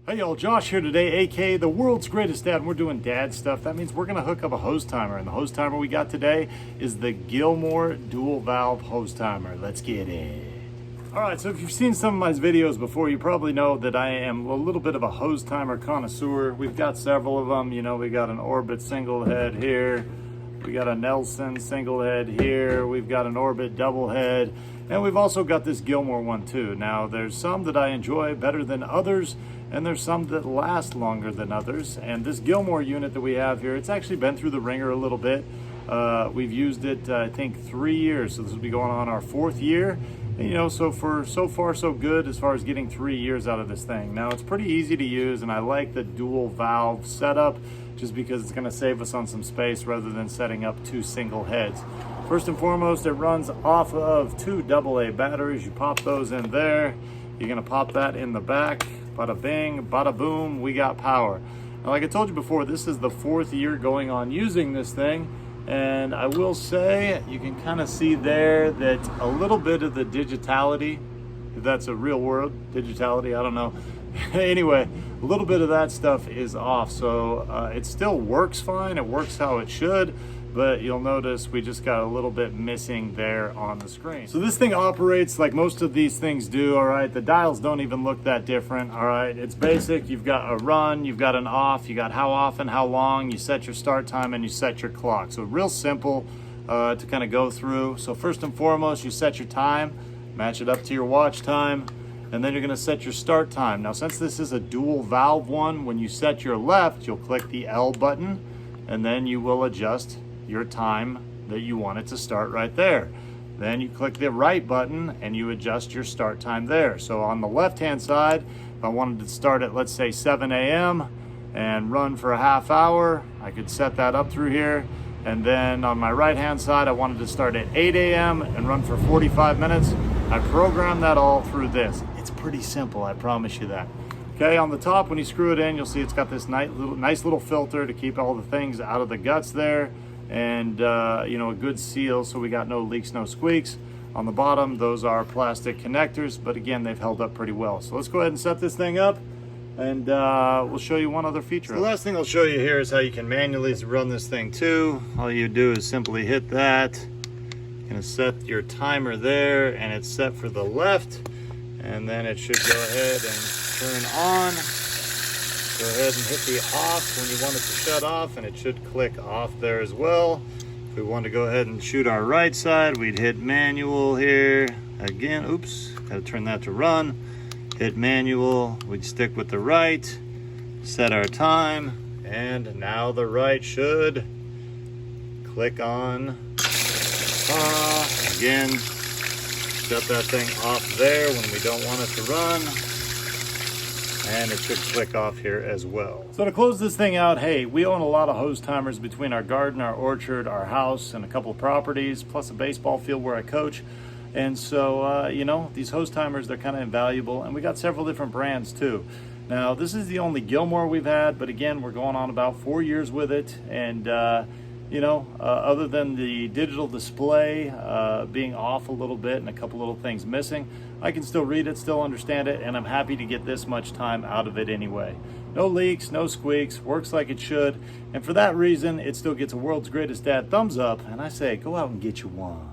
Hey y'all, Josh here today, aka the world's greatest dad, and we're doing dad stuff. That means we're gonna hook up a hose timer, and the hose timer we got today is the Gilmour dual valve hose timer. Let's get it. All right, so if you've seen some of my videos before, you probably know that I am a little bit of a hose timer connoisseur. We've got several of them. You know, we got an Orbit single head here. We got a Nelson single head here. We've got an Orbit double head. And we've also got this Gilmour one too. Now, there's some that I enjoy better than others, and there's some that last longer than others. And this Gilmour unit that we have here, it's actually been through the ringer a little bit. We've used it, I think, 3 years. So this will be going on our 4th year. And, you know, so far so good as far as getting 3 years out of this thing. Now, it's pretty easy to use, and I like the dual valve setup just because it's going to save us on some space rather than setting up 2 single heads. First and foremost, it runs off of 2 AA batteries. You pop those in there. You're going to pop that in the back. Bada bing, bada boom, we got power. Now, like I told you before, this is the 4th year going on using this thing. And I will say, you can kind of see there that a little bit of the digitality, if that's a real word, digitality, I don't know. Anyway, a little bit of that stuff is off. So it still works fine. It works how it should. But you'll notice we just got a little bit missing there on the screen. So this thing operates like most of these things do, all right? The dials don't even look that different, all right? It's basic. You've got a run, you've got an off, you got how often, how long, you set your start time, and you set your clock. So real simple to kind of go through. So first and foremost, you set your time, match it up to your watch time, and then you're gonna set your start time. Now, since this is a dual valve one, when you set your left, you'll click the L button, and then you will adjust your time that you want it to start right there. Then you click the right button and you adjust your start time there. So on the left hand side, if I wanted to start at, let's say, 7 a.m. and run for a half hour, I could set that up through here. And then on my right hand side, I wanted to start at 8 a.m. and run for 45 minutes. I programmed that all through this. It's pretty simple, I promise you that. Okay, on the top, when you screw it in, you'll see it's got this nice little filter to keep all the things out of the guts there. And you know, a good seal so we got no leaks, no squeaks. On the bottom, those are plastic connectors, but again, they've held up pretty well. So let's go ahead and set this thing up, and we'll show you one other feature. The last thing I'll show you here is how you can manually run this thing too. All you do is simply hit that. You're gonna set your timer there, and it's set for the left, and then it should go ahead and turn on. Go ahead and hit the off when you want it to shut off, and it should click off there as well. If we want to go ahead and shoot our right side, we'd hit manual here. Again, oops, gotta turn that to run. Hit manual, we'd stick with the right, set our time, and now the right should click on. Again, shut that thing off there when we don't want it to run. And it should click off here as well. So to close this thing out, hey, we own a lot of hose timers between our garden, our orchard, our house, and a couple of properties, plus a baseball field where I coach. And so, you know, these hose timers, they're kind of invaluable. And we got several different brands too. Now, this is the only Gilmour we've had, but again, we're going on about 4 years with it. And, you know, other than the digital display being off a little bit and a couple little things missing, I can still read it, still understand it, and I'm happy to get this much time out of it anyway. No leaks, no squeaks, works like it should, and for that reason, it still gets a world's greatest dad thumbs up, and I say, go out and get you one.